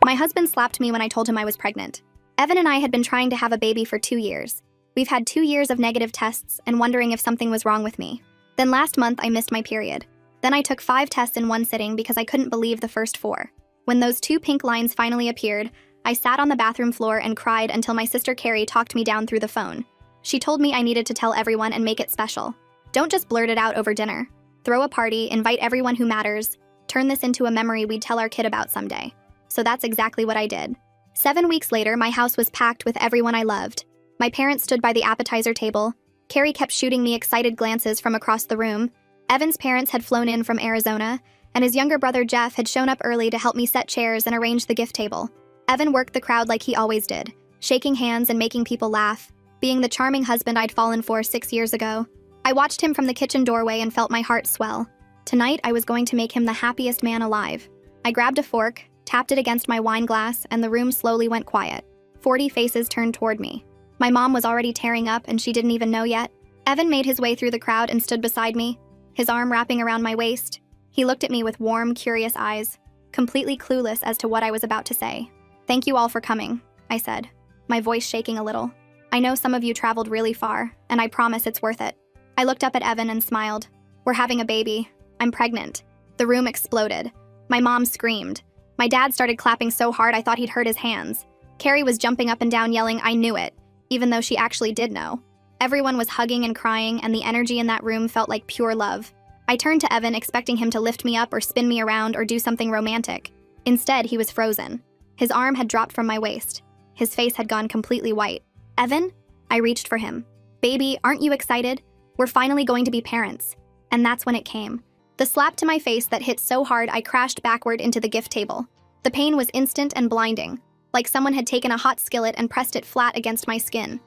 My husband slapped me when I told him I was pregnant. Evan and I had been trying to have a baby for 2 years. We've had 2 years of negative tests and wondering if something was wrong with me. Then last month, I missed my period. Then I took 5 tests in one sitting because I couldn't believe the first 4. When those 2 pink lines finally appeared, I sat on the bathroom floor and cried until my sister Carrie talked me down through the phone. She told me I needed to tell everyone and make it special. Don't just blurt it out over dinner. Throw a party, invite everyone who matters. Turn this into a memory we'd tell our kid about someday. So that's exactly what I did. 7 weeks later, my house was packed with everyone I loved. My parents stood by the appetizer table. Carrie kept shooting me excited glances from across the room. Evan's parents had flown in from Arizona, and his younger brother Jeff had shown up early to help me set chairs and arrange the gift table. Evan worked the crowd like he always did, shaking hands and making people laugh, being the charming husband I'd fallen for 6 years ago. I watched him from the kitchen doorway and felt my heart swell. Tonight, I was going to make him the happiest man alive. I grabbed a fork, tapped it against my wine glass, and the room slowly went quiet. 40 faces turned toward me. My mom was already tearing up and she didn't even know yet. Evan made his way through the crowd and stood beside me, his arm wrapping around my waist. He looked at me with warm, curious eyes, completely clueless as to what I was about to say. "Thank you all for coming," I said, my voice shaking a little. "I know some of you traveled really far, and I promise it's worth it." I looked up at Evan and smiled. "We're having a baby. I'm pregnant." The room exploded. My mom screamed. My dad started clapping so hard I thought he'd hurt his hands. Carrie was jumping up and down yelling, "I knew it," even though she actually did know. Everyone was hugging and crying, and the energy in that room felt like pure love. I turned to Evan, expecting him to lift me up or spin me around or do something romantic. Instead, he was frozen. His arm had dropped from my waist. His face had gone completely white. "Evan?" I reached for him. "Baby, aren't you excited? We're finally going to be parents." And that's when it came. The slap to my face that hit so hard I crashed backward into the gift table. The pain was instant and blinding, like someone had taken a hot skillet and pressed it flat against my skin.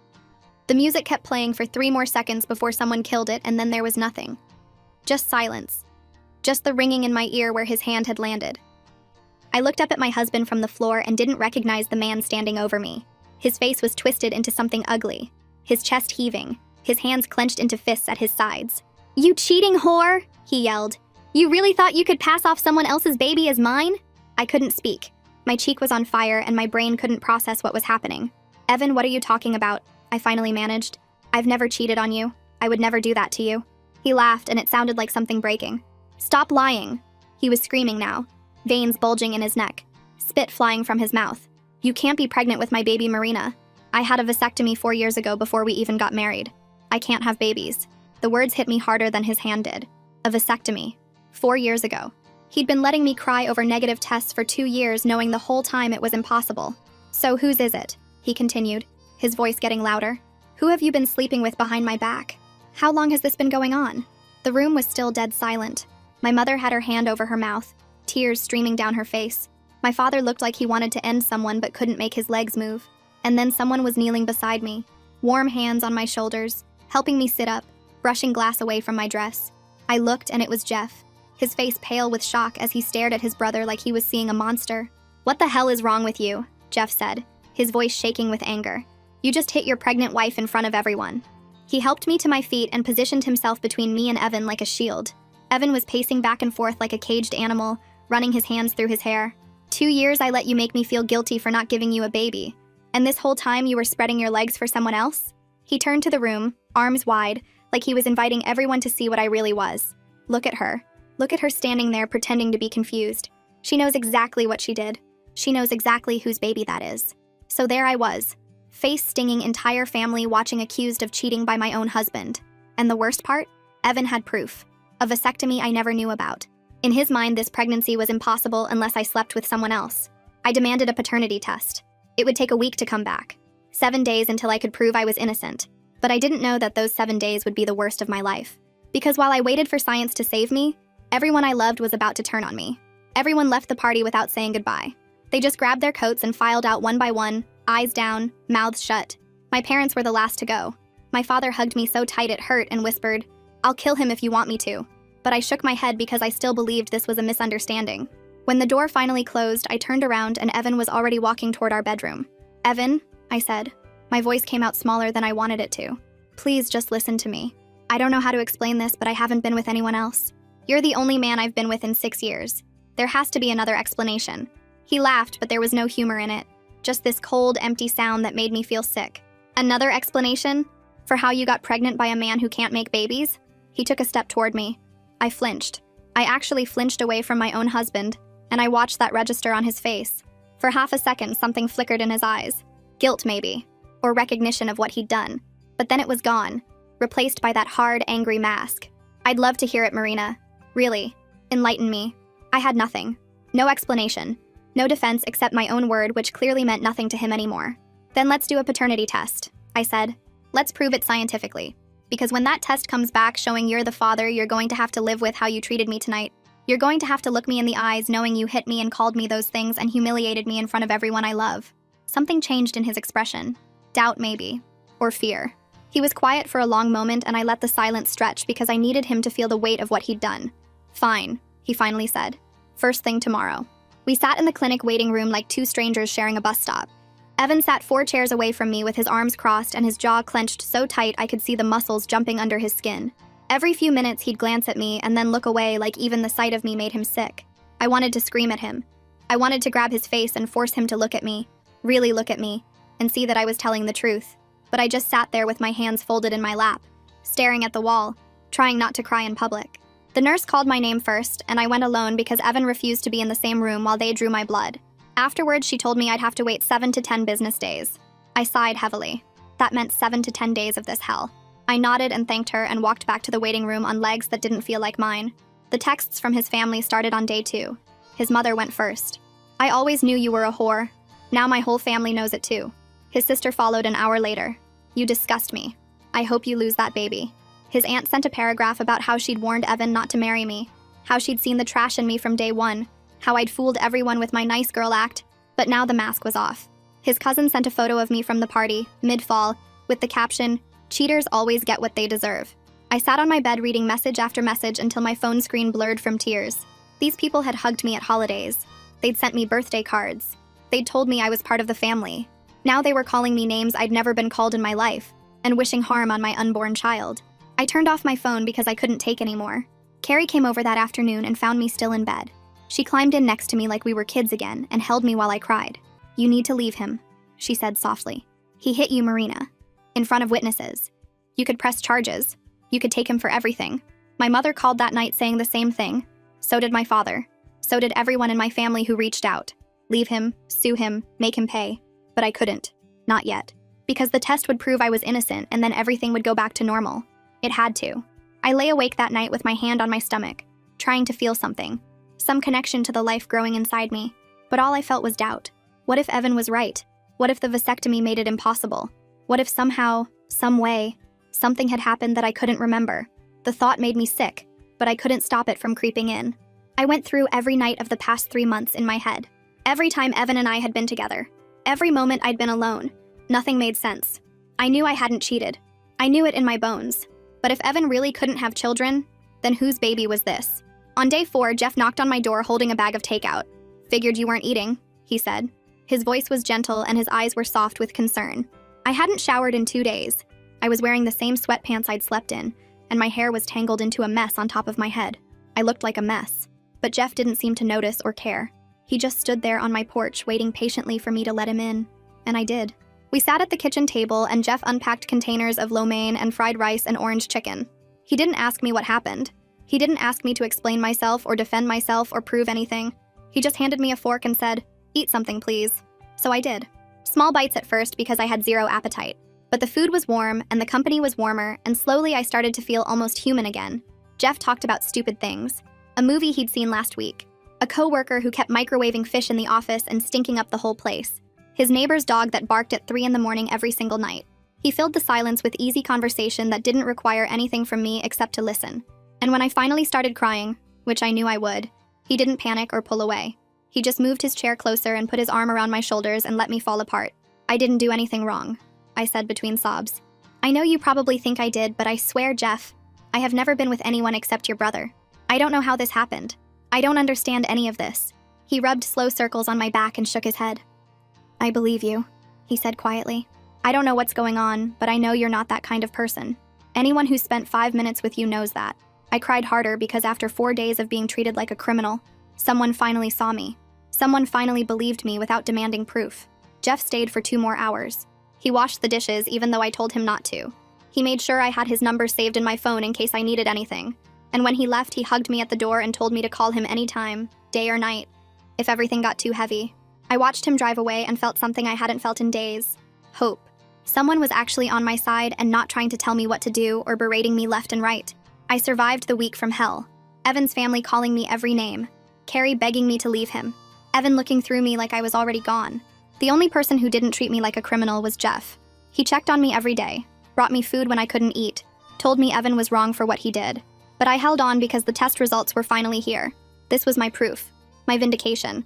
The music kept playing for 3 more seconds before someone killed it, and then there was nothing. Just silence. Just the ringing in my ear where his hand had landed. I looked up at my husband from the floor and didn't recognize the man standing over me. His face was twisted into something ugly, his chest heaving, his hands clenched into fists at his sides. "You cheating whore!" he yelled. "You really thought you could pass off someone else's baby as mine?" I couldn't speak. My cheek was on fire and my brain couldn't process what was happening. "Evan, what are you talking about?" I finally managed. "I've never cheated on you. I would never do that to you." He laughed and it sounded like something breaking. "Stop lying." He was screaming now, veins bulging in his neck, spit flying from his mouth. "You can't be pregnant with my baby Marina. I had a vasectomy 4 years ago before we even got married. I can't have babies." The words hit me harder than his hand did. A vasectomy. 4 years ago. He'd been letting me cry over negative tests for 2 years, knowing the whole time it was impossible. "So whose is it?" he continued, his voice getting louder. "Who have you been sleeping with behind my back? How long has this been going on?" The room was still dead silent. My mother had her hand over her mouth, tears streaming down her face. My father looked like he wanted to end someone but couldn't make his legs move. And then someone was kneeling beside me, warm hands on my shoulders, helping me sit up, brushing glass away from my dress. I looked and it was Jeff, his face pale with shock as he stared at his brother like he was seeing a monster. "What the hell is wrong with you?" Jeff said, his voice shaking with anger. "You just hit your pregnant wife in front of everyone." He helped me to my feet and positioned himself between me and Evan like a shield. Evan was pacing back and forth like a caged animal, running his hands through his hair. 2 years I let you make me feel guilty for not giving you a baby. And this whole time you were spreading your legs for someone else?" He turned to the room, arms wide, like he was inviting everyone to see what I really was. Look at her. Look at her standing there pretending to be confused. She knows exactly what she did. She knows exactly whose baby that is. So there I was, face-stinging entire family watching accused of cheating by my own husband. And the worst part? Evan had proof. A vasectomy I never knew about. In his mind, this pregnancy was impossible unless I slept with someone else. I demanded a paternity test. It would take a week to come back. 7 days until I could prove I was innocent. But I didn't know that those 7 days would be the worst of my life. Because while I waited for science to save me, everyone I loved was about to turn on me. Everyone left the party without saying goodbye. They just grabbed their coats and filed out one by one, eyes down, mouths shut. My parents were the last to go. My father hugged me so tight it hurt and whispered, "I'll kill him if you want me to." But I shook my head because I still believed this was a misunderstanding. When the door finally closed, I turned around and Evan was already walking toward our bedroom. "Evan," I said. My voice came out smaller than I wanted it to. "Please just listen to me. I don't know how to explain this, but I haven't been with anyone else. You're the only man I've been with in 6 years. There has to be another explanation. He laughed, but there was no humor in it. Just this cold, empty sound that made me feel sick. Another explanation? For how you got pregnant by a man who can't make babies? He took a step toward me. I flinched. I actually flinched away from my own husband, and I watched that register on his face. For half a second, something flickered in his eyes. Guilt, maybe. Or recognition of what he'd done. But then it was gone, replaced by that hard, angry mask. I'd love to hear it, Marina. Really. Enlighten me. I had nothing. No explanation. No defense except my own word, which clearly meant nothing to him anymore. Then let's do a paternity test, I said. Let's prove it scientifically. Because when that test comes back showing you're the father, you're going to have to live with how you treated me tonight. You're going to have to look me in the eyes knowing you hit me and called me those things and humiliated me in front of everyone I love. Something changed in his expression. Doubt, maybe. Or fear. He was quiet for a long moment, and I let the silence stretch because I needed him to feel the weight of what he'd done. Fine, he finally said. First thing tomorrow. We sat in the clinic waiting room like two strangers sharing a bus stop. Evan sat 4 chairs away from me with his arms crossed and his jaw clenched so tight I could see the muscles jumping under his skin. Every few minutes he'd glance at me and then look away, like even the sight of me made him sick. I wanted to scream at him. I wanted to grab his face and force him to look at me, really look at me, and see that I was telling the truth. But I just sat there with my hands folded in my lap, staring at the wall, trying not to cry in public. The nurse called my name first, and I went alone because Evan refused to be in the same room while they drew my blood. Afterwards, she told me I'd have to wait 7 to 10 business days. I sighed heavily. That meant 7 to 10 days of this hell. I nodded and thanked her and walked back to the waiting room on legs that didn't feel like mine. The texts from his family started on day 2. His mother went first. I always knew you were a whore. Now my whole family knows it too. His sister followed an hour later. You disgust me. I hope you lose that baby. His aunt sent a paragraph about how she'd warned Evan not to marry me, how she'd seen the trash in me from day 1, how I'd fooled everyone with my nice girl act, but now the mask was off. His cousin sent a photo of me from the party, mid-fall, with the caption, "Cheaters always get what they deserve." I sat on my bed reading message after message until my phone screen blurred from tears. These people had hugged me at holidays. They'd sent me birthday cards. They'd told me I was part of the family. Now they were calling me names I'd never been called in my life, and wishing harm on my unborn child. I turned off my phone because I couldn't take anymore. Carrie came over that afternoon and found me still in bed. She climbed in next to me like we were kids again and held me while I cried. "You need to leave him," she said softly. "He hit you, Marina. In front of witnesses. You could press charges. You could take him for everything." My mother called that night saying the same thing. So did my father. So did everyone in my family who reached out. Leave him, sue him, make him pay. But I couldn't. Not yet. Because the test would prove I was innocent and then everything would go back to normal. It had to. I lay awake that night with my hand on my stomach, trying to feel something. Some connection to the life growing inside me. But all I felt was doubt. What if Evan was right? What if the vasectomy made it impossible? What if somehow, some way, something had happened that I couldn't remember? The thought made me sick, but I couldn't stop it from creeping in. I went through every night of the past 3 months in my head. Every time Evan and I had been together. Every moment I'd been alone. Nothing made sense. I knew I hadn't cheated. I knew it in my bones. But if Evan really couldn't have children, then whose baby was this? On day 4, Jeff knocked on my door holding a bag of takeout. "Figured you weren't eating," he said. His voice was gentle and his eyes were soft with concern. I hadn't showered in 2 days. I was wearing the same sweatpants I'd slept in, and my hair was tangled into a mess on top of my head. I looked like a mess. But Jeff didn't seem to notice or care. He just stood there on my porch waiting patiently for me to let him in. And I did. We sat at the kitchen table and Jeff unpacked containers of lo mein and fried rice and orange chicken. He didn't ask me what happened. He didn't ask me to explain myself or defend myself or prove anything. He just handed me a fork and said, "Eat something, please." So I did. Small bites at first because I had zero appetite. But the food was warm and the company was warmer, and slowly I started to feel almost human again. Jeff talked about stupid things. A movie he'd seen last week. A coworker who kept microwaving fish in the office and stinking up the whole place. His neighbor's dog that barked at 3 in the morning every single night. He filled the silence with easy conversation that didn't require anything from me except to listen. And when I finally started crying, which I knew I would, he didn't panic or pull away. He just moved his chair closer and put his arm around my shoulders and let me fall apart. "I didn't do anything wrong," I said between sobs. "I know you probably think I did, but I swear, Jeff, I have never been with anyone except your brother. I don't know how this happened. I don't understand any of this." He rubbed slow circles on my back and shook his head. "I believe you," he said quietly. "I don't know what's going on, but I know you're not that kind of person. Anyone who spent 5 minutes with you knows that." I cried harder because after 4 days of being treated like a criminal, someone finally saw me. Someone finally believed me without demanding proof. Jeff stayed for 2 more hours. He washed the dishes even though I told him not to. He made sure I had his number saved in my phone in case I needed anything. And when he left, he hugged me at the door and told me to call him anytime, day or night, if everything got too heavy. I watched him drive away and felt something I hadn't felt in days. Hope. Someone was actually on my side and not trying to tell me what to do or berating me left and right. I survived the week from hell. Evan's family calling me every name. Carrie begging me to leave him. Evan looking through me like I was already gone. The only person who didn't treat me like a criminal was Jeff. He checked on me every day, brought me food when I couldn't eat, told me Evan was wrong for what he did. But I held on because the test results were finally here. This was my proof, my vindication.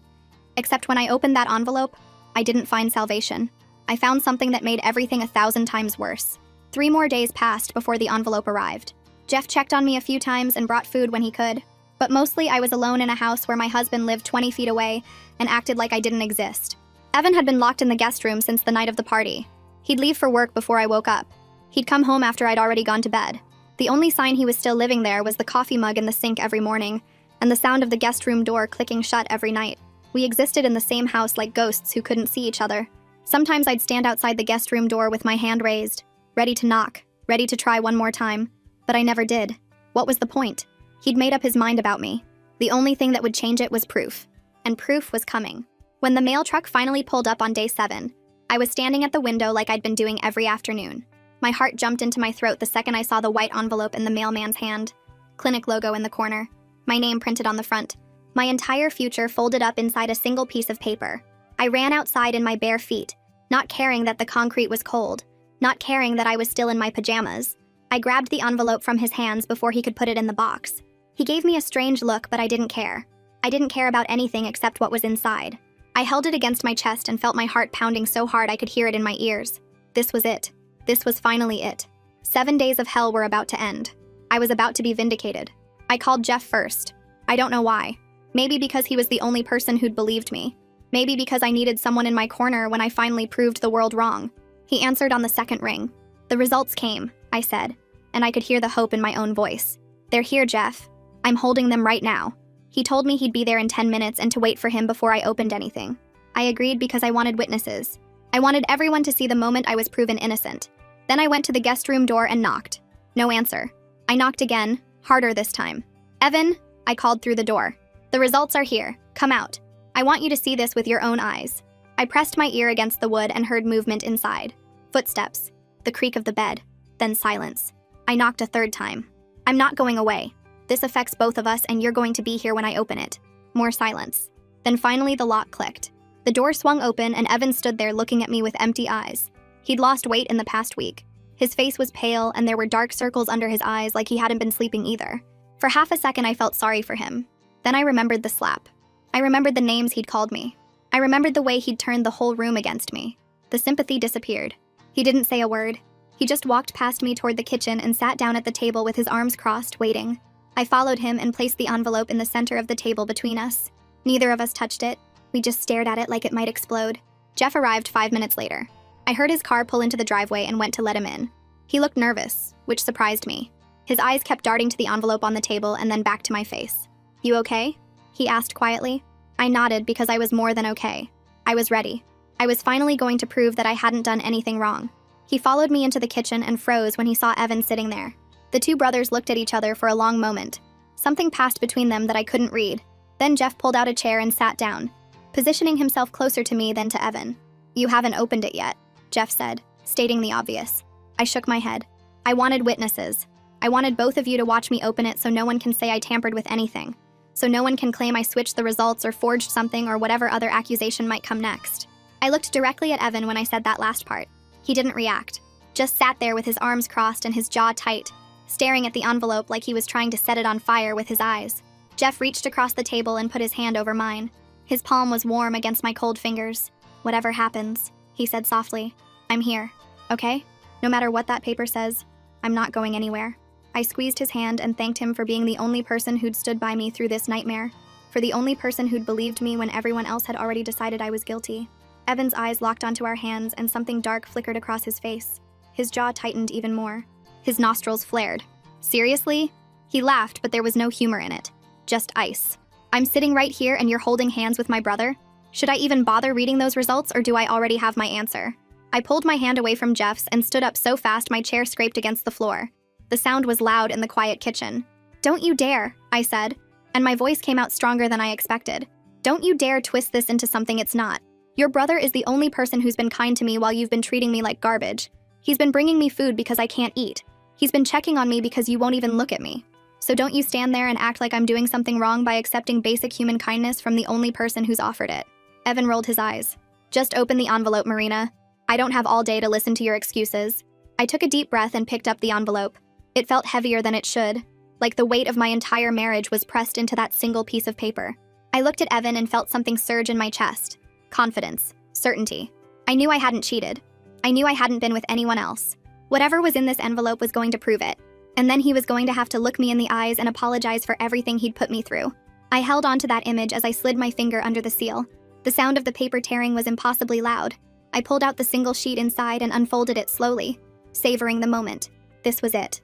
Except when I opened that envelope, I didn't find salvation. I found something that made everything 1,000 times worse. 3 more days passed before the envelope arrived. Jeff checked on me a few times and brought food when he could. But mostly I was alone in a house where my husband lived 20 feet away and acted like I didn't exist. Evan had been locked in the guest room since the night of the party. He'd leave for work before I woke up. He'd come home after I'd already gone to bed. The only sign he was still living there was the coffee mug in the sink every morning, and the sound of the guest room door clicking shut every night. We existed in the same house like ghosts who couldn't see each other. Sometimes I'd stand outside the guest room door with my hand raised, ready to knock, ready to try one more time. But I never did. What was the point? He'd made up his mind about me. The only thing that would change it was proof. And proof was coming. When the mail truck finally pulled up on day 7, I was standing at the window like I'd been doing every afternoon. My heart jumped into my throat the second I saw the white envelope in the mailman's hand. Clinic logo in the corner. My name printed on the front. My entire future folded up inside a single piece of paper. I ran outside in my bare feet, not caring that the concrete was cold, not caring that I was still in my pajamas. I grabbed the envelope from his hands before he could put it in the box. He gave me a strange look, but I didn't care. I didn't care about anything except what was inside. I held it against my chest and felt my heart pounding so hard I could hear it in my ears. This was it. This was finally it. 7 days of hell were about to end. I was about to be vindicated. I called Jeff first. I don't know why. Maybe because he was the only person who'd believed me. Maybe because I needed someone in my corner when I finally proved the world wrong. He answered on the second ring. The results came, I said, and I could hear the hope in my own voice. They're here, Jeff. I'm holding them right now. He told me he'd be there in 10 minutes and to wait for him before I opened anything. I agreed because I wanted witnesses. I wanted everyone to see the moment I was proven innocent. Then I went to the guest room door and knocked. No answer. I knocked again, harder this time. Evan, I called through the door. The results are here. Come out. I want you to see this with your own eyes. I pressed my ear against the wood and heard movement inside. Footsteps. The creak of the bed. Then silence. I knocked a third time. I'm not going away. This affects both of us and you're going to be here when I open it. More silence. Then finally the lock clicked. The door swung open and Evan stood there looking at me with empty eyes. He'd lost weight in the past week. His face was pale and there were dark circles under his eyes like he hadn't been sleeping either. For half a second I felt sorry for him. Then I remembered the slap. I remembered the names he'd called me. I remembered the way he'd turned the whole room against me. The sympathy disappeared. He didn't say a word. He just walked past me toward the kitchen and sat down at the table with his arms crossed, waiting. I followed him and placed the envelope in the center of the table between us. Neither of us touched it. We just stared at it like it might explode. Jeff arrived 5 minutes later. I heard his car pull into the driveway and went to let him in. He looked nervous, which surprised me. His eyes kept darting to the envelope on the table and then back to my face. You okay? He asked quietly. I nodded because I was more than okay. I was ready. I was finally going to prove that I hadn't done anything wrong. He followed me into the kitchen and froze when he saw Evan sitting there. The two brothers looked at each other for a long moment. Something passed between them that I couldn't read. Then Jeff pulled out a chair and sat down, positioning himself closer to me than to Evan. You haven't opened it yet, Jeff said, stating the obvious. I shook my head. I wanted witnesses. I wanted both of you to watch me open it so no one can say I tampered with anything. So no one can claim I switched the results or forged something or whatever other accusation might come next. I looked directly at Evan when I said that last part. He didn't react. Just sat there with his arms crossed and his jaw tight, staring at the envelope like he was trying to set it on fire with his eyes. Jeff reached across the table and put his hand over mine. His palm was warm against my cold fingers. Whatever happens, he said softly, I'm here, okay? No matter what that paper says, I'm not going anywhere. I squeezed his hand and thanked him for being the only person who'd stood by me through this nightmare, for the only person who'd believed me when everyone else had already decided I was guilty. Evan's eyes locked onto our hands and something dark flickered across his face. His jaw tightened even more. His nostrils flared. Seriously? He laughed, but there was no humor in it. Just ice. I'm sitting right here and you're holding hands with my brother? Should I even bother reading those results, or do I already have my answer? I pulled my hand away from Jeff's and stood up so fast my chair scraped against the floor. The sound was loud in the quiet kitchen. "Don't you dare," I said, and my voice came out stronger than I expected. "Don't you dare twist this into something it's not. Your brother is the only person who's been kind to me while you've been treating me like garbage. He's been bringing me food because I can't eat. He's been checking on me because you won't even look at me. So don't you stand there and act like I'm doing something wrong by accepting basic human kindness from the only person who's offered it." Evan rolled his eyes. "Just open the envelope, Marina. I don't have all day to listen to your excuses." I took a deep breath and picked up the envelope. It felt heavier than it should, like the weight of my entire marriage was pressed into that single piece of paper. I looked at Evan and felt something surge in my chest. Confidence. Certainty. I knew I hadn't cheated. I knew I hadn't been with anyone else. Whatever was in this envelope was going to prove it. And then he was going to have to look me in the eyes and apologize for everything he'd put me through. I held on to that image as I slid my finger under the seal. The sound of the paper tearing was impossibly loud. I pulled out the single sheet inside and unfolded it slowly, savoring the moment. This was it.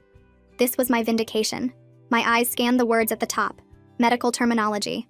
This was my vindication. My eyes scanned the words at the top. Medical terminology.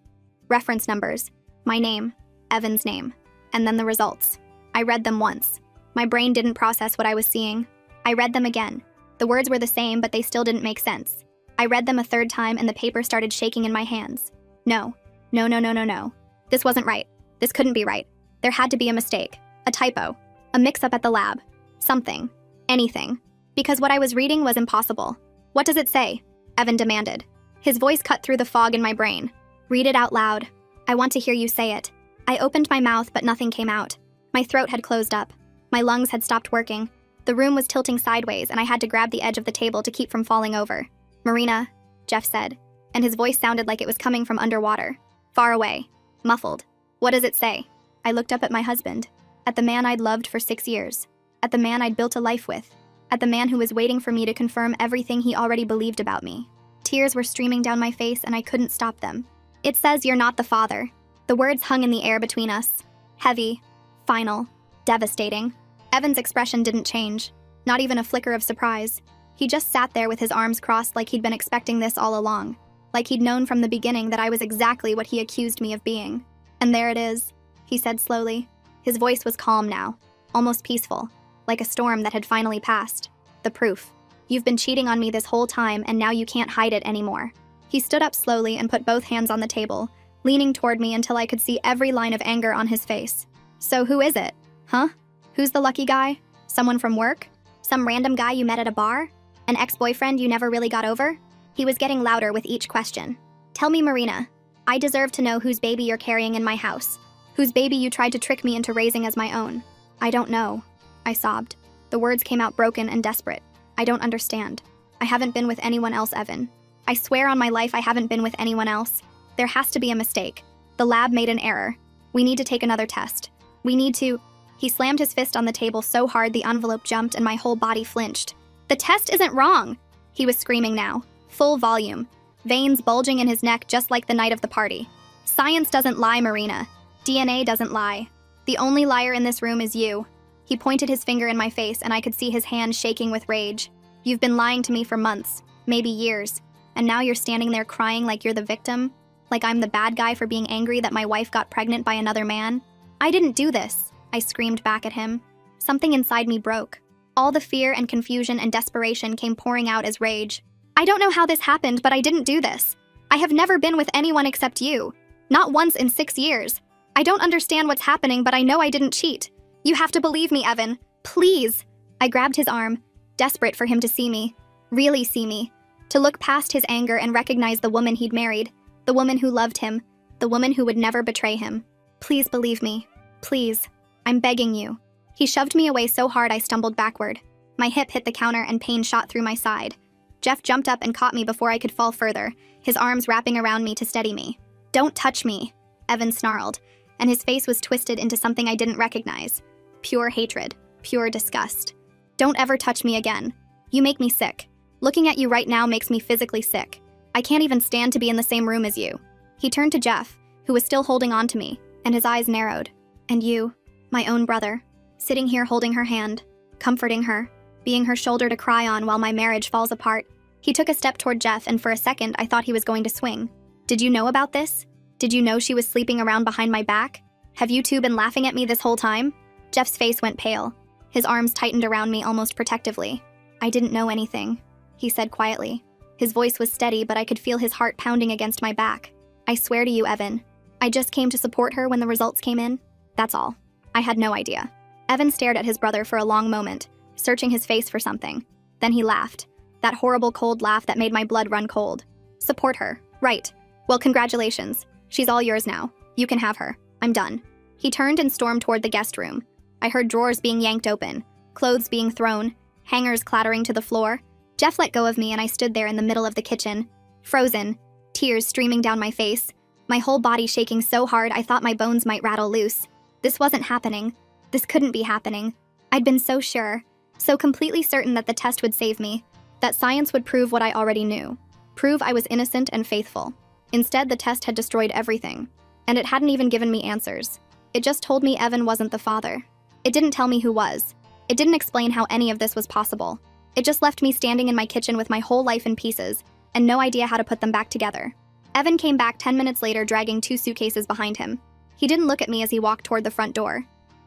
Reference numbers. My name. Evan's name. And then the results. I read them once. My brain didn't process what I was seeing. I read them again. The words were the same, but they still didn't make sense. I read them a third time and the paper started shaking in my hands. No. No, no, no, no, no. This wasn't right. This couldn't be right. There had to be a mistake. A typo. A mix-up at the lab. Something. Anything. Because what I was reading was impossible. "What does it say?" Evan demanded. His voice cut through the fog in my brain. "Read it out loud. I want to hear you say it." I opened my mouth, but nothing came out. My throat had closed up. My lungs had stopped working. The room was tilting sideways, and I had to grab the edge of the table to keep from falling over. "Marina," Jeff said, and his voice sounded like it was coming from underwater. Far away. Muffled. "What does it say?" I looked up at my husband. At the man I'd loved for 6 years. At the man I'd built a life with. At the man who was waiting for me to confirm everything he already believed about me. Tears were streaming down my face and I couldn't stop them. "It says you're not the father." The words hung in the air between us. Heavy. Final. Devastating. Evan's expression didn't change. Not even a flicker of surprise. He just sat there with his arms crossed like he'd been expecting this all along. Like he'd known from the beginning that I was exactly what he accused me of being. "And there it is," he said slowly. His voice was calm now. Almost peaceful. Like a storm that had finally passed. "The proof. You've been cheating on me this whole time and now you can't hide it anymore." He stood up slowly and put both hands on the table, leaning toward me until I could see every line of anger on his face. "So who is it? Huh? Who's the lucky guy? Someone from work? Some random guy you met at a bar? An ex-boyfriend you never really got over?" He was getting louder with each question. "Tell me, Marina. I deserve to know whose baby you're carrying in my house. Whose baby you tried to trick me into raising as my own." "I don't know," I sobbed. The words came out broken and desperate. "I don't understand. I haven't been with anyone else, Evan. I swear on my life I haven't been with anyone else. There has to be a mistake. The lab made an error. We need to take another test. We need to..." He slammed his fist on the table so hard the envelope jumped and my whole body flinched. "The test isn't wrong!" He was screaming now, full volume, veins bulging in his neck just like the night of the party. "Science doesn't lie, Marina. DNA doesn't lie. The only liar in this room is you." He pointed his finger in my face and I could see his hand shaking with rage. "You've been lying to me for months, maybe years, and now you're standing there crying like you're the victim? Like I'm the bad guy for being angry that my wife got pregnant by another man? I didn't do this," I screamed back at him. Something inside me broke. All the fear and confusion and desperation came pouring out as rage. "I don't know how this happened, but I didn't do this. I have never been with anyone except you. Not once in 6 years. I don't understand what's happening, but I know I didn't cheat. You have to believe me, Evan. Please." I grabbed his arm, desperate for him to see me. Really see me. To look past his anger and recognize the woman he'd married. The woman who loved him. The woman who would never betray him. "Please believe me. Please. I'm begging you." He shoved me away so hard I stumbled backward. My hip hit the counter and pain shot through my side. Jeff jumped up and caught me before I could fall further, his arms wrapping around me to steady me. "Don't touch me," Evan snarled, and his face was twisted into something I didn't recognize. Pure hatred. Pure disgust. "Don't ever touch me again. You make me sick. Looking at you right now makes me physically sick. I can't even stand to be in the same room as you." He turned to Jeff, who was still holding on to me, and his eyes narrowed. "And you, my own brother, sitting here holding her hand, comforting her, being her shoulder to cry on while my marriage falls apart." He took a step toward Jeff, and for a second I thought he was going to swing. "Did you know about this?" Did you know she was sleeping around behind my back? Have you two been laughing at me this whole time? Jeff's face went pale. His arms tightened around me almost protectively. I didn't know anything, he said quietly. His voice was steady, but I could feel his heart pounding against my back. I swear to you, Evan, I just came to support her when the results came in. That's all. I had no idea. Evan stared at his brother for a long moment, searching his face for something. Then he laughed. That horrible cold laugh that made my blood run cold. Support her. Right. Well, congratulations. She's all yours now. You can have her. I'm done. He turned and stormed toward the guest room. I heard drawers being yanked open, clothes being thrown, hangers clattering to the floor. Jeff let go of me and I stood there in the middle of the kitchen, frozen, tears streaming down my face, my whole body shaking so hard I thought my bones might rattle loose. This wasn't happening. This couldn't be happening. I'd been so sure, so completely certain that the test would save me, that science would prove what I already knew, prove I was innocent and faithful. Instead, the test had destroyed everything, and it hadn't even given me answers. It just told me Evan wasn't the father. It didn't tell me who was. It didn't explain how any of this was possible. It just left me standing in my kitchen with my whole life in pieces, and no idea how to put them back together. Evan came back 10 minutes later dragging 2 suitcases behind him. He didn't look at me as he walked toward the front door.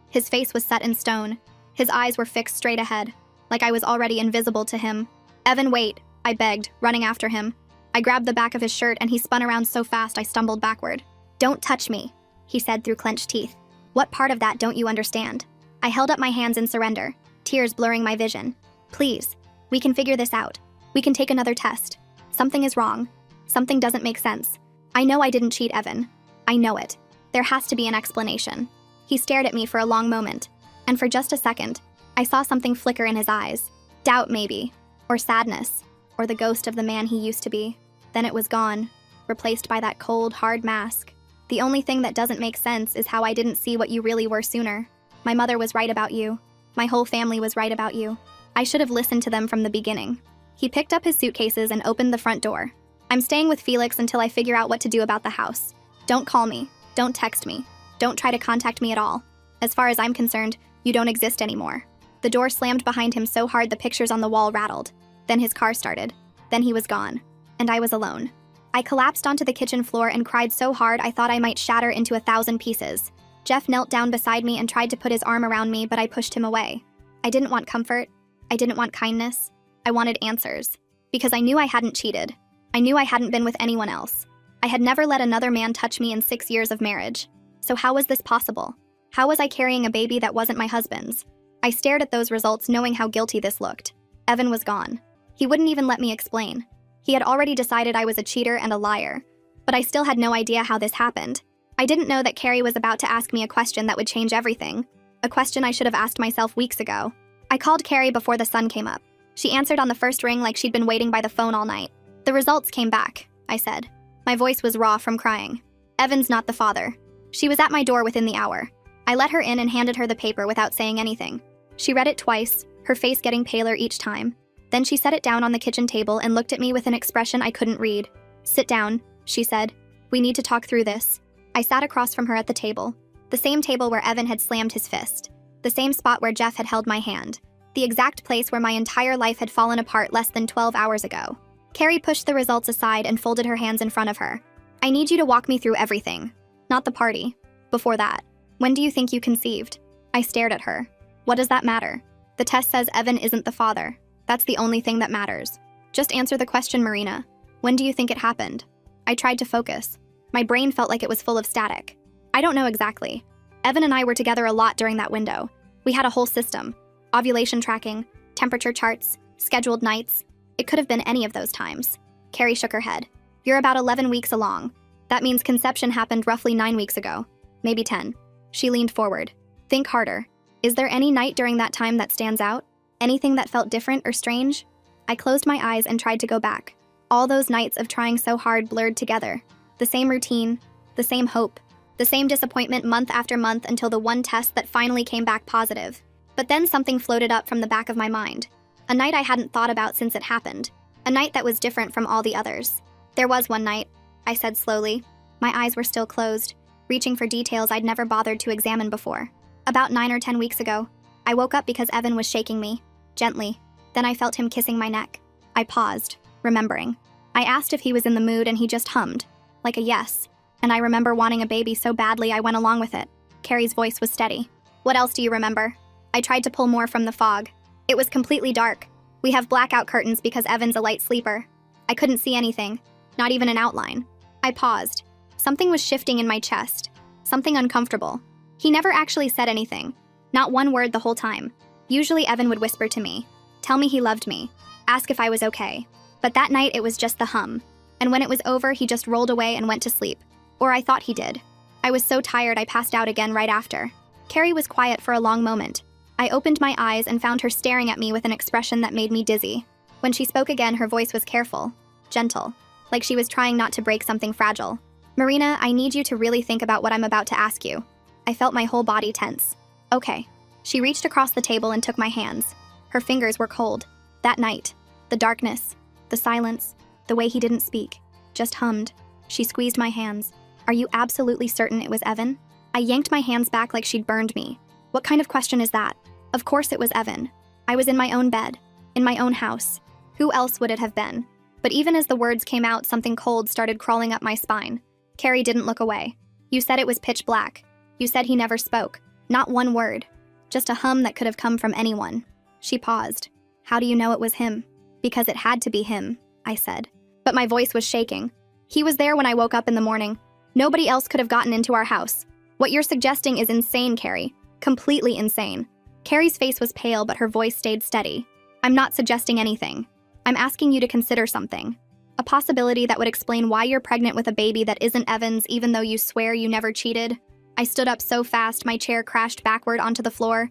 His face was set in stone. His eyes were fixed straight ahead, like I was already invisible to him. Evan, wait, I begged, running after him. I grabbed the back of his shirt and he spun around so fast I stumbled backward. Don't touch me, he said through clenched teeth. What part of that don't you understand? I held up my hands in surrender, tears blurring my vision. Please, we can figure this out. We can take another test. Something is wrong. Something doesn't make sense. I know I didn't cheat Evan. I know it. There has to be an explanation. He stared at me for a long moment, and for just a second, I saw something flicker in his eyes. Doubt maybe, or sadness, or the ghost of the man he used to be. Then it was gone, replaced by that cold, hard mask. The only thing that doesn't make sense is how I didn't see what you really were sooner. My mother was right about you. My whole family was right about you. I should have listened to them from the beginning. He picked up his suitcases and opened the front door. I'm staying with Felix until I figure out what to do about the house. Don't call me. Don't text me. Don't try to contact me at all. As far as I'm concerned, you don't exist anymore. The door slammed behind him so hard the pictures on the wall rattled. Then his car started. Then he was gone. And I was alone. I collapsed onto the kitchen floor and cried so hard I thought I might shatter into 1,000 pieces. Jeff knelt down beside me and tried to put his arm around me, but I pushed him away. I didn't want comfort. I didn't want kindness. I wanted answers. Because I knew I hadn't cheated. I knew I hadn't been with anyone else. I had never let another man touch me in 6 years of marriage. So how was this possible? How was I carrying a baby that wasn't my husband's? I stared at those results knowing how guilty this looked. Evan was gone. He wouldn't even let me explain. He had already decided I was a cheater and a liar. But I still had no idea how this happened. I didn't know that Carrie was about to ask me a question that would change everything. A question I should have asked myself weeks ago. I called Carrie before the sun came up. She answered on the first ring like she'd been waiting by the phone all night. The results came back, I said. My voice was raw from crying. Evan's not the father. She was at my door within the hour. I let her in and handed her the paper without saying anything. She read it twice, her face getting paler each time. Then she set it down on the kitchen table and looked at me with an expression I couldn't read. Sit down, she said. We need to talk through this. I sat across from her at the table. The same table where Evan had slammed his fist. The same spot where Jeff had held my hand. The exact place where my entire life had fallen apart less than 12 hours ago. Carrie pushed the results aside and folded her hands in front of her. I need you to walk me through everything. Not the party. Before that. When do you think you conceived? I stared at her. What does that matter? The test says Evan isn't the father. That's the only thing that matters. Just answer the question, Marina. When do you think it happened? I tried to focus. My brain felt like it was full of static. I don't know exactly. Evan and I were together a lot during that window. We had a whole system. Ovulation tracking, temperature charts, scheduled nights. It could have been any of those times. Carrie shook her head. You're about 11 weeks along. That means conception happened roughly 9 weeks ago. Maybe 10. She leaned forward. Think harder. Is there any night during that time that stands out? Anything that felt different or strange? I closed my eyes and tried to go back. All those nights of trying so hard blurred together. The same routine, the same hope, the same disappointment month after month until the one test that finally came back positive. But then something floated up from the back of my mind. A night I hadn't thought about since it happened. A night that was different from all the others. There was one night, I said slowly. My eyes were still closed, reaching for details I'd never bothered to examine before. About 9 or 10 weeks ago, I woke up because Evan was shaking me, gently. Then I felt him kissing my neck. I paused, remembering. I asked if he was in the mood and he just hummed, like a yes. And I remember wanting a baby so badly I went along with it. Carrie's voice was steady. What else do you remember? I tried to pull more from the fog. It was completely dark. We have blackout curtains because Evan's a light sleeper. I couldn't see anything, not even an outline. I paused. Something was shifting in my chest. Something uncomfortable. He never actually said anything. Not one word the whole time. Usually Evan would whisper to me, tell me he loved me, ask if I was okay. But that night it was just the hum. And when it was over, he just rolled away and went to sleep. Or I thought he did. I was so tired I passed out again right after. Carrie was quiet for a long moment. I opened my eyes and found her staring at me with an expression that made me dizzy. When she spoke again, her voice was careful, gentle, like she was trying not to break something fragile. Marina, I need you to really think about what I'm about to ask you. I felt my whole body tense. Okay. She reached across the table and took my hands. Her fingers were cold. That night, the darkness, the silence, the way he didn't speak, just hummed. She squeezed my hands. Are you absolutely certain it was Evan? I yanked my hands back like she'd burned me. What kind of question is that? Of course it was Evan. I was in my own bed, in my own house. Who else would it have been? But even as the words came out, something cold started crawling up my spine. Carrie didn't look away. You said it was pitch black. You said he never spoke. Not one word. Just a hum that could have come from anyone. She paused. How do you know it was him? Because it had to be him, I said. But my voice was shaking. He was there when I woke up in the morning. Nobody else could have gotten into our house. What you're suggesting is insane, Carrie. Completely insane. Carrie's face was pale, but her voice stayed steady. I'm not suggesting anything. I'm asking you to consider something. A possibility that would explain why you're pregnant with a baby that isn't Evan's, even though you swear you never cheated. I stood up so fast, my chair crashed backward onto the floor.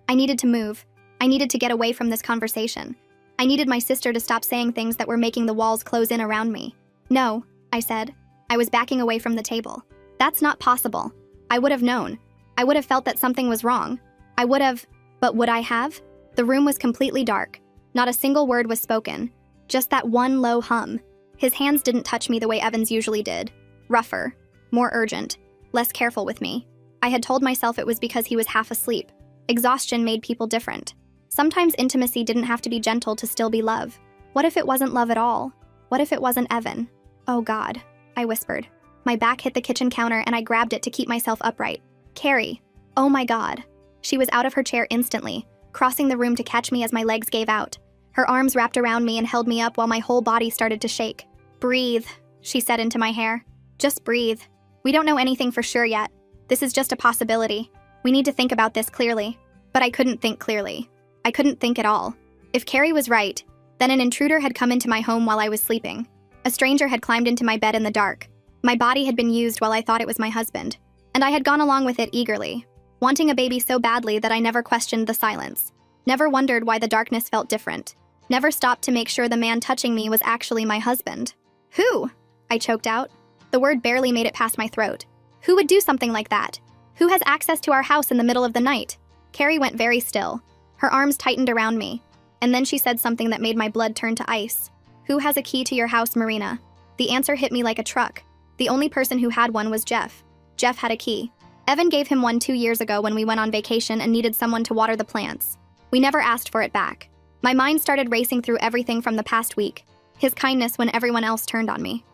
I needed to move. I needed to get away from this conversation. I needed my sister to stop saying things that were making the walls close in around me. No, I said. I was backing away from the table. That's not possible. I would have known. I would have felt that something was wrong. I would have, but would I have? The room was completely dark. Not a single word was spoken. Just that one low hum. His hands didn't touch me the way Evan's usually did. Rougher, more urgent, less careful with me. I had told myself it was because he was half asleep. Exhaustion made people different. Sometimes intimacy didn't have to be gentle to still be love. What if it wasn't love at all? What if it wasn't Evan? Oh God, I whispered. My back hit the kitchen counter and I grabbed it to keep myself upright. Carrie. Oh my God. She was out of her chair instantly, crossing the room to catch me as my legs gave out. Her arms wrapped around me and held me up while my whole body started to shake. Breathe, she said into my hair. Just breathe. We don't know anything for sure yet. This is just a possibility. We need to think about this clearly. But I couldn't think clearly. I couldn't think at all. If Carrie was right, then an intruder had come into my home while I was sleeping. A stranger had climbed into my bed in the dark. My body had been used while I thought it was my husband. And I had gone along with it eagerly, wanting a baby so badly that I never questioned the silence. Never wondered why the darkness felt different. Never stopped to make sure the man touching me was actually my husband. Who? I choked out. The word barely made it past my throat. Who would do something like that? Who has access to our house in the middle of the night? Carrie went very still. Her arms tightened around me. And then she said something that made my blood turn to ice. Who has a key to your house, Marina? The answer hit me like a truck. The only person who had one was Jeff. Jeff had a key. Evan gave him one 2 years ago when we went on vacation and needed someone to water the plants. We never asked for it back. My mind started racing through everything from the past week. His kindness when everyone else turned on me.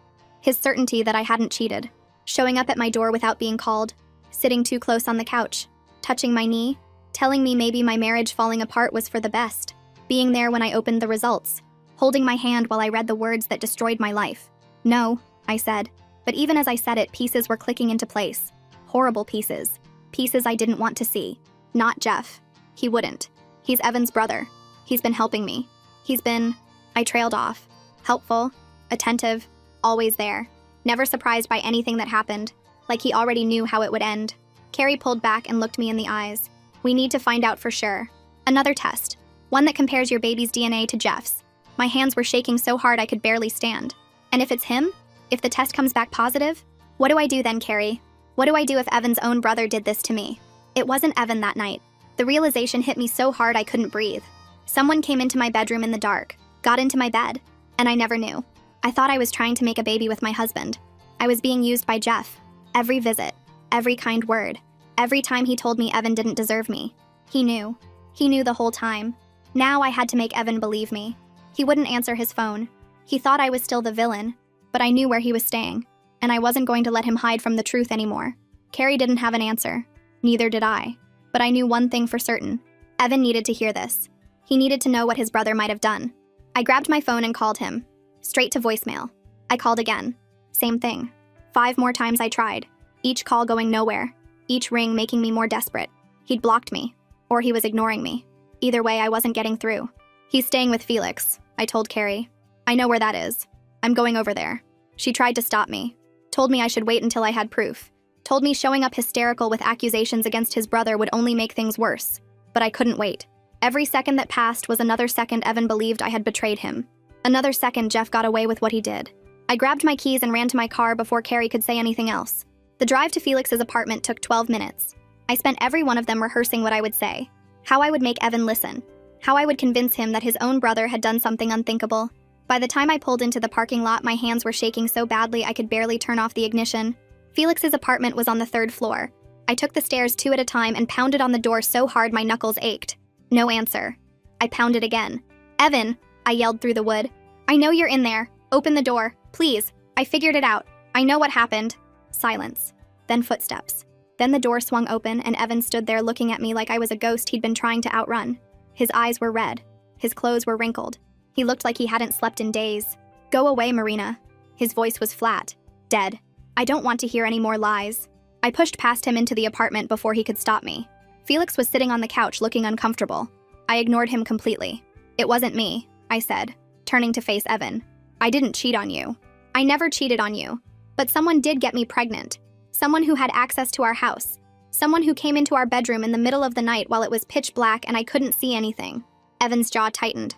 His certainty that I hadn't cheated. Showing up at my door without being called. Sitting too close on the couch. Touching my knee. Telling me maybe my marriage falling apart was for the best. Being there when I opened the results. Holding my hand while I read the words that destroyed my life. No, I said. But even as I said it, pieces were clicking into place. Horrible pieces. Pieces I didn't want to see. Not Jeff. He wouldn't. He's Evan's brother. He's been helping me. He's been... I trailed off. Helpful. Attentive. Always there. Never surprised by anything that happened. Like he already knew how it would end. Carrie pulled back and looked me in the eyes. We need to find out for sure. Another test. One that compares your baby's DNA to Jeff's. My hands were shaking so hard I could barely stand. And if it's him? If the test comes back positive? What do I do then, Carrie? What do I do if Evan's own brother did this to me? It wasn't Evan that night. The realization hit me so hard I couldn't breathe. Someone came into my bedroom in the dark, got into my bed, and I never knew. I thought I was trying to make a baby with my husband. I was being used by Jeff. Every visit, every kind word, every time he told me Evan didn't deserve me. He knew. He knew the whole time. Now I had to make Evan believe me. He wouldn't answer his phone. He thought I was still the villain, but I knew where he was staying. and I wasn't going to let him hide from the truth anymore. Carrie didn't have an answer. Neither did I. But I knew one thing for certain. Evan needed to hear this. He needed to know what his brother might have done. I grabbed my phone and called him. Straight to voicemail. I called again. Same thing. 5 more times I tried. Each call going nowhere. Each ring making me more desperate. He'd blocked me. Or he was ignoring me. Either way, I wasn't getting through. He's staying with Felix, I told Carrie. I know where that is. I'm going over there. She tried to stop me. Told me I should wait until I had proof. Told me showing up hysterical with accusations against his brother would only make things worse. But I couldn't wait. Every second that passed was another second Evan believed I had betrayed him. Another second Jeff got away with what he did. I grabbed my keys and ran to my car before Carrie could say anything else. The drive to Felix's apartment took 12 minutes. I spent every one of them rehearsing what I would say. How I would make Evan listen. How I would convince him that his own brother had done something unthinkable. By the time I pulled into the parking lot, my hands were shaking so badly I could barely turn off the ignition. Felix's apartment was on the 3rd floor. I took the stairs 2 at a time and pounded on the door so hard my knuckles ached. No answer. I pounded again. Evan, I yelled through the wood. I know you're in there. Open the door, please. I figured it out. I know what happened. Silence. Then footsteps. Then the door swung open and Evan stood there looking at me like I was a ghost he'd been trying to outrun. His eyes were red. His clothes were wrinkled. He looked like he hadn't slept in days. Go away, Marina. His voice was flat. Dead. I don't want to hear any more lies. I pushed past him into the apartment before he could stop me. Felix was sitting on the couch looking uncomfortable. I ignored him completely. It wasn't me, I said, turning to face Evan. I didn't cheat on you. I never cheated on you. But someone did get me pregnant. Someone who had access to our house. Someone who came into our bedroom in the middle of the night while it was pitch black and I couldn't see anything. Evan's jaw tightened.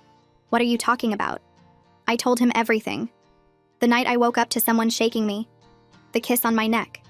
What are you talking about? I told him everything. The night I woke up to someone shaking me. The kiss on my neck.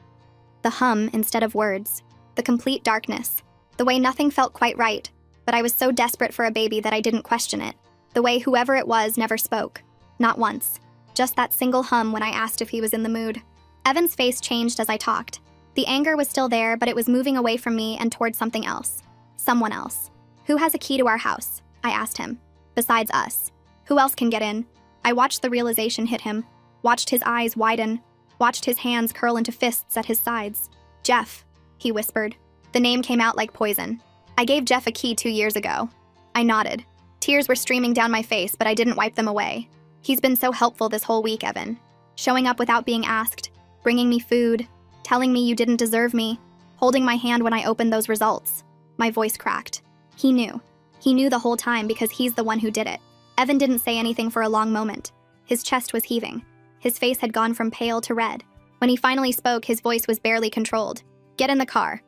The hum instead of words. The complete darkness. The way nothing felt quite right, but I was so desperate for a baby that I didn't question it. The way whoever it was never spoke. Not once. Just that single hum when I asked if he was in the mood. Evan's face changed as I talked. The anger was still there, but it was moving away from me and towards something else. Someone else. Who has a key to our house? I asked him. Besides us. Who else can get in? I watched the realization hit him. Watched his eyes widen. Watched his hands curl into fists at his sides. Jeff, he whispered. The name came out like poison. I gave Jeff a key 2 years ago. I nodded. Tears were streaming down my face, but I didn't wipe them away. He's been so helpful this whole week, Evan. Showing up without being asked. Bringing me food. Telling me you didn't deserve me. Holding my hand when I opened those results. My voice cracked. He knew. He knew the whole time because he's the one who did it. Evan didn't say anything for a long moment. His chest was heaving. His face had gone from pale to red. When he finally spoke, his voice was barely controlled. Get in the car.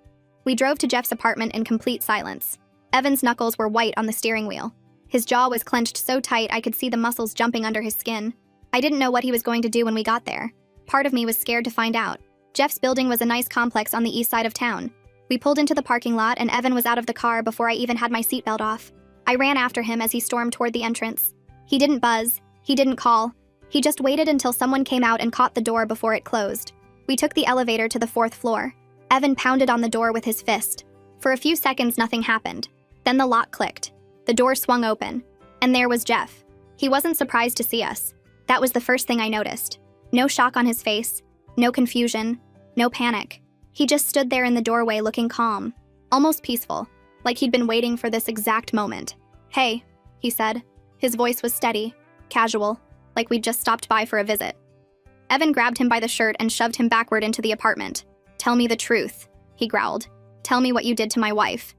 We drove to Jeff's apartment in complete silence. Evan's knuckles were white on the steering wheel. His jaw was clenched so tight I could see the muscles jumping under his skin. I didn't know what he was going to do when we got there. Part of me was scared to find out. Jeff's building was a nice complex on the east side of town. We pulled into the parking lot and Evan was out of the car before I even had my seatbelt off. I ran after him as he stormed toward the entrance. He didn't buzz. He didn't call. He just waited until someone came out and caught the door before it closed. We took the elevator to the 4th floor. Evan pounded on the door with his fist. For a few seconds, nothing happened. Then the lock clicked. The door swung open. And there was Jeff. He wasn't surprised to see us. That was the first thing I noticed. No shock on his face. No confusion. No panic. He just stood there in the doorway looking calm. Almost peaceful. Like he'd been waiting for this exact moment. Hey, he said. His voice was steady. Casual. Like we'd just stopped by for a visit. Evan grabbed him by the shirt and shoved him backward into the apartment. Tell me the truth, he growled. Tell me what you did to my wife.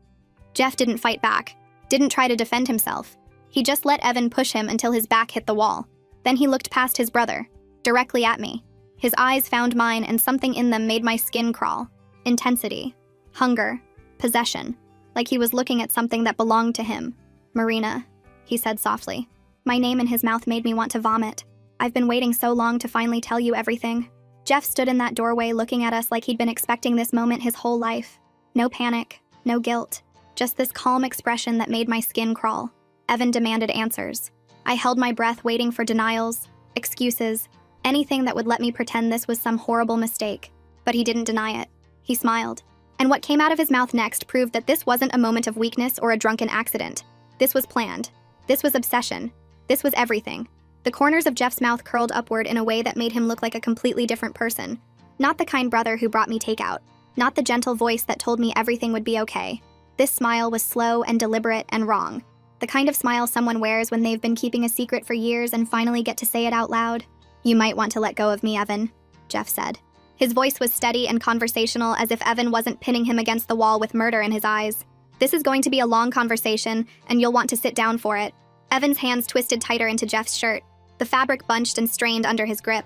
Jeff didn't fight back. Didn't try to defend himself. He just let Evan push him until his back hit the wall. Then he looked past his brother. Directly at me. His eyes found mine and something in them made my skin crawl. Intensity. Hunger. Possession. Like he was looking at something that belonged to him. Marina, he said softly. My name in his mouth made me want to vomit. I've been waiting so long to finally tell you everything. Jeff stood in that doorway looking at us like he'd been expecting this moment his whole life. No panic, no guilt, just this calm expression that made my skin crawl. Evan demanded answers. I held my breath waiting for denials, excuses, anything that would let me pretend this was some horrible mistake. But he didn't deny it. He smiled. And what came out of his mouth next proved that this wasn't a moment of weakness or a drunken accident. This was planned. This was obsession. This was everything. The corners of Jeff's mouth curled upward in a way that made him look like a completely different person. Not the kind brother who brought me takeout. Not the gentle voice that told me everything would be okay. This smile was slow and deliberate and wrong. The kind of smile someone wears when they've been keeping a secret for years and finally get to say it out loud. "You might want to let go of me, Evan," Jeff said. His voice was steady and conversational, as if Evan wasn't pinning him against the wall with murder in his eyes. "This is going to be a long conversation, and you'll want to sit down for it." Evan's hands twisted tighter into Jeff's shirt. The fabric bunched and strained under his grip.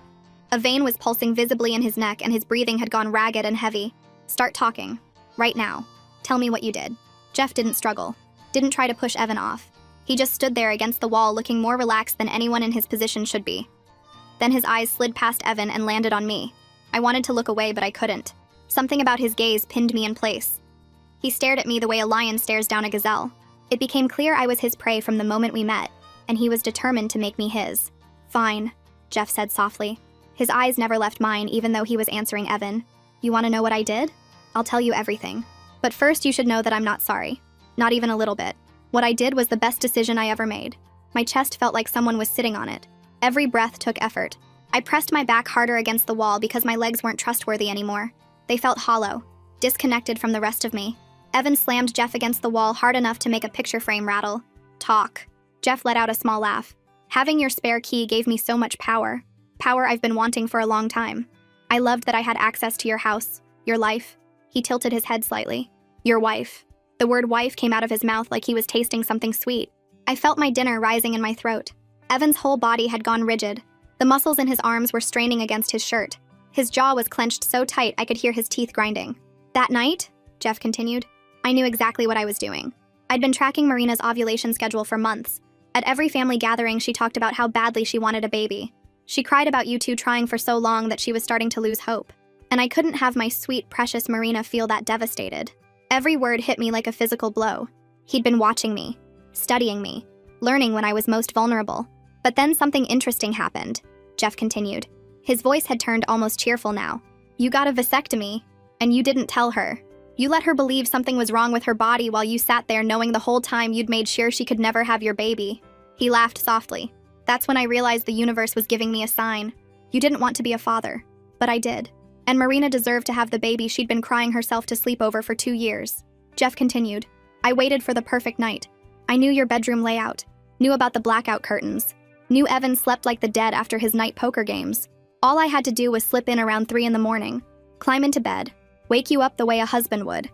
A vein was pulsing visibly in his neck, and his breathing had gone ragged and heavy. "Start talking. Right now. Tell me what you did." Jeff didn't struggle. Didn't try to push Evan off. He just stood there against the wall, looking more relaxed than anyone in his position should be. Then his eyes slid past Evan and landed on me. I wanted to look away, but I couldn't. Something about his gaze pinned me in place. He stared at me the way a lion stares down a gazelle. It became clear I was his prey from the moment we met, and he was determined to make me his. "Fine," Jeff said softly. His eyes never left mine, even though he was answering Evan. "You want to know what I did? I'll tell you everything. But first, you should know that I'm not sorry. Not even a little bit. What I did was the best decision I ever made." My chest felt like someone was sitting on it. Every breath took effort. I pressed my back harder against the wall because my legs weren't trustworthy anymore. They felt hollow, disconnected from the rest of me. Evan slammed Jeff against the wall hard enough to make a picture frame rattle. "Talk." Jeff let out a small laugh. "Having your spare key gave me so much power. Power I've been wanting for a long time. I loved that I had access to your house, your life." He tilted his head slightly. "Your wife." The word wife came out of his mouth like he was tasting something sweet. I felt my dinner rising in my throat. Evan's whole body had gone rigid. The muscles in his arms were straining against his shirt. His jaw was clenched so tight I could hear his teeth grinding. "That night," Jeff continued, "I knew exactly what I was doing. I'd been tracking Marina's ovulation schedule for months. At every family gathering, she talked about how badly she wanted a baby. She cried about you two trying for so long that she was starting to lose hope. And I couldn't have my sweet, precious Marina feel that devastated." Every word hit me like a physical blow. He'd been watching me, studying me, learning when I was most vulnerable. But then something interesting happened, Jeff continued. His voice had turned almost cheerful now. "You got a vasectomy, and you didn't tell her. You let her believe something was wrong with her body while you sat there knowing the whole time you'd made sure she could never have your baby." He laughed softly. "That's when I realized the universe was giving me a sign. You didn't want to be a father, but I did. And Marina deserved to have the baby she'd been crying herself to sleep over for 2 years. Jeff continued. "I waited for the perfect night. I knew your bedroom layout, knew about the blackout curtains, knew Evan slept like the dead after his night poker games. All I had to do was slip in around 3 in the morning, climb into bed, wake you up the way a husband would."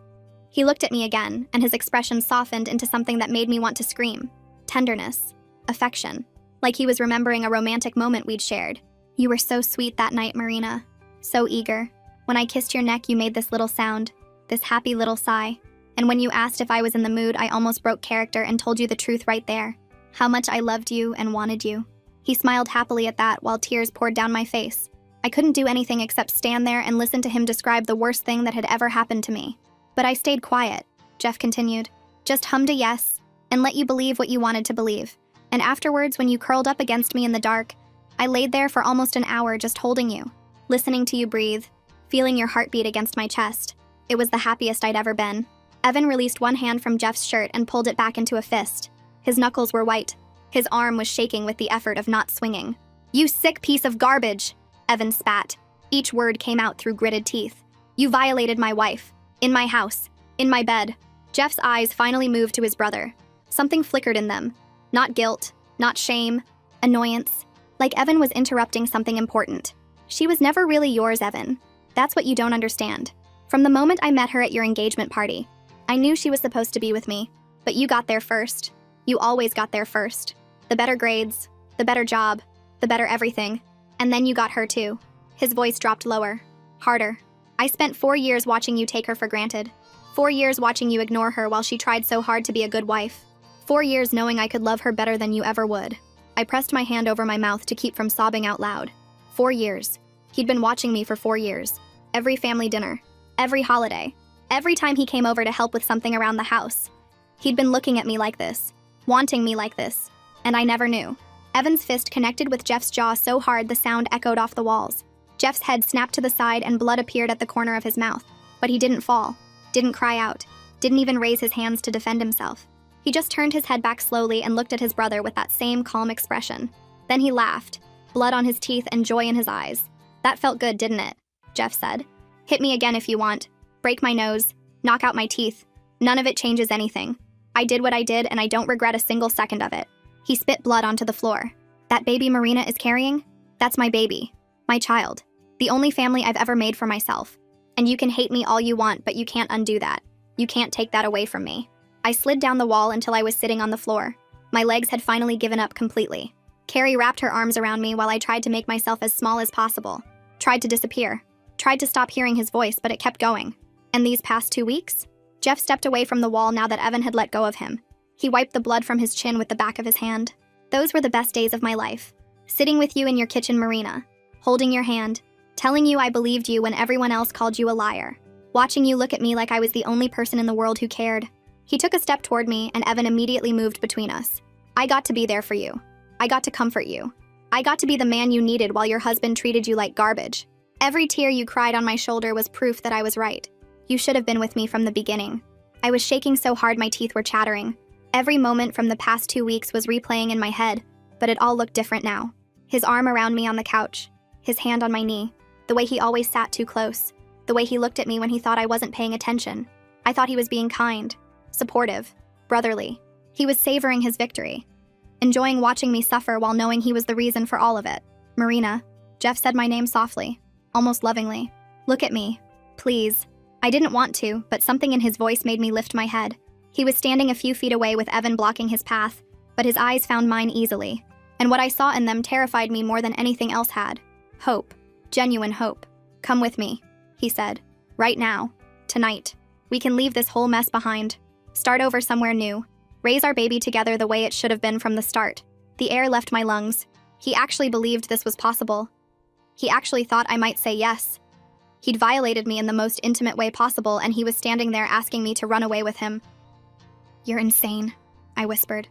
He looked at me again, and his expression softened into something that made me want to scream. Tenderness, affection, like he was remembering a romantic moment we'd shared. "You were so sweet that night, Marina. So eager. When I kissed your neck, you made this little sound, this happy little sigh. And when you asked if I was in the mood, I almost broke character and told you the truth right there. How much I loved you and wanted you." He smiled happily at that while tears poured down my face. I couldn't do anything except stand there and listen to him describe the worst thing that had ever happened to me. "But I stayed quiet," Jeff continued. "Just hummed a yes and let you believe what you wanted to believe. And afterwards, when you curled up against me in the dark, I laid there for almost an hour just holding you, listening to you breathe, feeling your heartbeat against my chest. It was the happiest I'd ever been." Evan released one hand from Jeff's shirt and pulled it back into a fist. His knuckles were white. His arm was shaking with the effort of not swinging. "You sick piece of garbage," Evan spat. Each word came out through gritted teeth. "You violated my wife. In my house. In my bed." Jeff's eyes finally moved to his brother. Something flickered in them. Not guilt, not shame, annoyance. Like Evan was interrupting something important. "She was never really yours, Evan. That's what you don't understand. From the moment I met her at your engagement party, I knew she was supposed to be with me, but you got there first. You always got there first. The better grades, the better job, the better everything. And then you got her too." His voice dropped lower, harder. "I spent 4 years watching you take her for granted. 4 years watching you ignore her while she tried so hard to be a good wife. 4 years knowing I could love her better than you ever would." I pressed my hand over my mouth to keep from sobbing out loud. 4 years. He'd been watching me for 4 years. Every family dinner, every holiday, every time he came over to help with something around the house. He'd been looking at me like this, wanting me like this, and I never knew. Evan's fist connected with Jeff's jaw so hard the sound echoed off the walls. Jeff's head snapped to the side and blood appeared at the corner of his mouth. But he didn't fall, didn't cry out, didn't even raise his hands to defend himself. He just turned his head back slowly and looked at his brother with that same calm expression. Then he laughed, blood on his teeth and joy in his eyes. "That felt good, didn't it?" Jeff said. "Hit me again if you want. Break my nose. Knock out my teeth. None of it changes anything. I did what I did and I don't regret a single second of it." He spit blood onto the floor. "That baby Marina is carrying? That's my baby. My child. The only family I've ever made for myself. And you can hate me all you want, but you can't undo that. You can't take that away from me." I slid down the wall until I was sitting on the floor. My legs had finally given up completely. Carrie wrapped her arms around me while I tried to make myself as small as possible. Tried to disappear. Tried to stop hearing his voice, but it kept going. And these past 2 weeks? Jeff stepped away from the wall now that Evan had let go of him. He wiped the blood from his chin with the back of his hand. "Those were the best days of my life. Sitting with you in your kitchen, Marina. Holding your hand. Telling you I believed you when everyone else called you a liar. Watching you look at me like I was the only person in the world who cared." He took a step toward me, and Evan immediately moved between us. "I got to be there for you. I got to comfort you. I got to be the man you needed while your husband treated you like garbage. Every tear you cried on my shoulder was proof that I was right. You should have been with me from the beginning." I was shaking so hard my teeth were chattering. Every moment from the past 2 weeks was replaying in my head, but it all looked different now. His arm around me on the couch, his hand on my knee, the way he always sat too close, the way he looked at me when he thought I wasn't paying attention. I thought he was being kind, supportive, brotherly. He was savoring his victory, enjoying watching me suffer while knowing he was the reason for all of it. "Marina," Jeff said my name softly, almost lovingly. "Look at me, please." I didn't want to, but something in his voice made me lift my head. He was standing a few feet away with Evan blocking his path, but his eyes found mine easily. And what I saw in them terrified me more than anything else had. Hope. Genuine hope. "Come with me," he said. "Right now. Tonight. We can leave this whole mess behind. Start over somewhere new. Raise our baby together the way it should have been from the start." The air left my lungs. He actually believed this was possible. He actually thought I might say yes. He'd violated me in the most intimate way possible, and he was standing there asking me to run away with him. "You're insane," I whispered.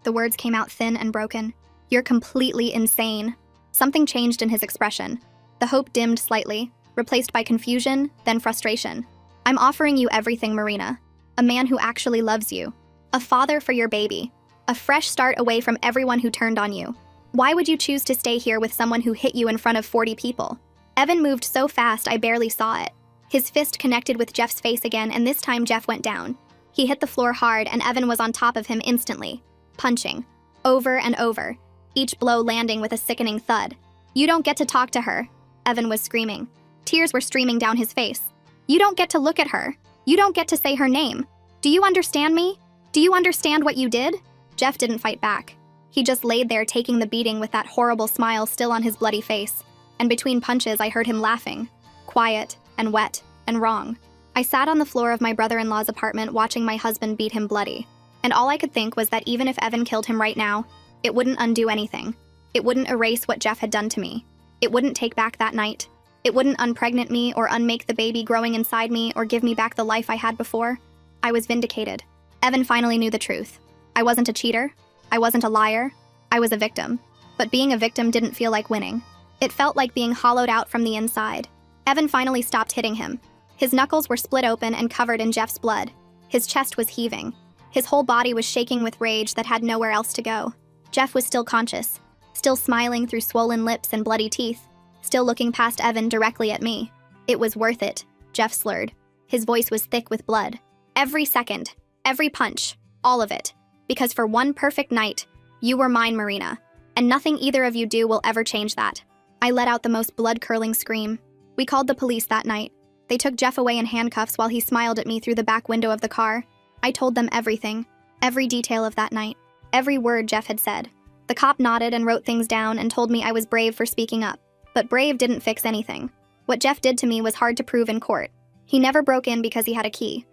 The words came out thin and broken. "You're completely insane." Something changed in his expression. The hope dimmed slightly, replaced by confusion, then frustration. "I'm offering you everything, Marina. A man who actually loves you. A father for your baby. A fresh start away from everyone who turned on you. Why would you choose to stay here with someone who hit you in front of 40 people? Evan moved so fast I barely saw it. His fist connected with Jeff's face again, and this time Jeff went down. He hit the floor hard, and Evan was on top of him instantly, punching, over and over, each blow landing with a sickening thud. "You don't get to talk to her," Evan was screaming. Tears were streaming down his face. "You don't get to look at her. You don't get to say her name. Do you understand me? Do you understand what you did?" Jeff didn't fight back. He just laid there taking the beating with that horrible smile still on his bloody face. And between punches, I heard him laughing, quiet and wet and wrong. I sat on the floor of my brother-in-law's apartment watching my husband beat him bloody. And all I could think was that even if Evan killed him right now, it wouldn't undo anything. It wouldn't erase what Jeff had done to me. It wouldn't take back that night. It wouldn't unpregnant me or unmake the baby growing inside me or give me back the life I had before. I was vindicated. Evan finally knew the truth. I wasn't a cheater. I wasn't a liar. I was a victim. But being a victim didn't feel like winning. It felt like being hollowed out from the inside. Evan finally stopped hitting him. His knuckles were split open and covered in Jeff's blood. His chest was heaving. His whole body was shaking with rage that had nowhere else to go. Jeff was still conscious, still smiling through swollen lips and bloody teeth, still looking past Evan directly at me. "It was worth it," Jeff slurred. His voice was thick with blood. "Every second, every punch, all of it. Because for one perfect night, you were mine, Marina. And nothing either of you do will ever change that." I let out the most blood-curdling scream. We called the police that night. They took Jeff away in handcuffs while he smiled at me through the back window of the car. I told them everything, every detail of that night, every word Jeff had said. The cop nodded and wrote things down and told me I was brave for speaking up. But brave didn't fix anything. What Jeff did to me was hard to prove in court. He never broke in because he had a key.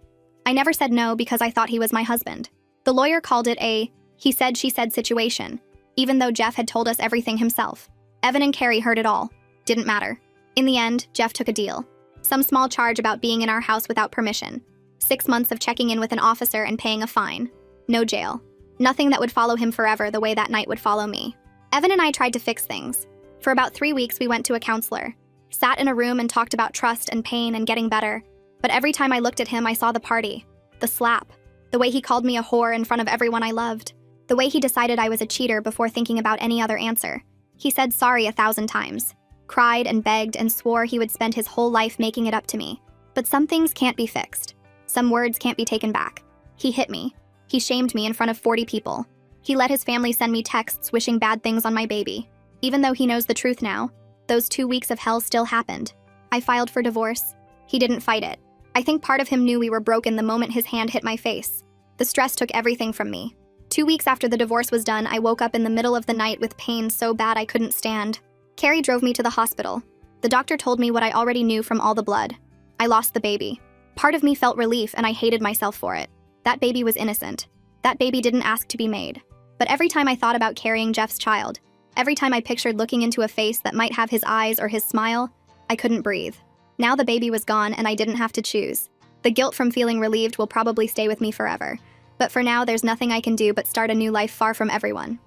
I never said no because I thought he was my husband. The lawyer called it a he said, she said situation, even though Jeff had told us everything himself. Evan and Carrie heard it all. Didn't matter. In the end, Jeff took a deal. Some small charge about being in our house without permission. 6 months of checking in with an officer and paying a fine. No jail. Nothing that would follow him forever the way that night would follow me. Evan and I tried to fix things. For about 3 weeks, we went to a counselor. Sat in a room and talked about trust and pain and getting better. But every time I looked at him, I saw the party. The slap. The way he called me a whore in front of everyone I loved. The way he decided I was a cheater before thinking about any other answer. He said sorry 1,000 times, cried and begged and swore he would spend his whole life making it up to me. But some things can't be fixed. Some words can't be taken back. He hit me. He shamed me in front of 40 people. He let his family send me texts wishing bad things on my baby. Even though he knows the truth now, those 2 weeks of hell still happened. I filed for divorce. He didn't fight it. I think part of him knew we were broken the moment his hand hit my face. The stress took everything from me. 2 weeks after the divorce was done, I woke up in the middle of the night with pain so bad I couldn't stand. Carrie drove me to the hospital. The doctor told me what I already knew from all the blood. I lost the baby. Part of me felt relief and I hated myself for it. That baby was innocent. That baby didn't ask to be made. But every time I thought about carrying Jeff's child, every time I pictured looking into a face that might have his eyes or his smile, I couldn't breathe. Now the baby was gone and I didn't have to choose. The guilt from feeling relieved will probably stay with me forever. But for now, there's nothing I can do but start a new life far from everyone.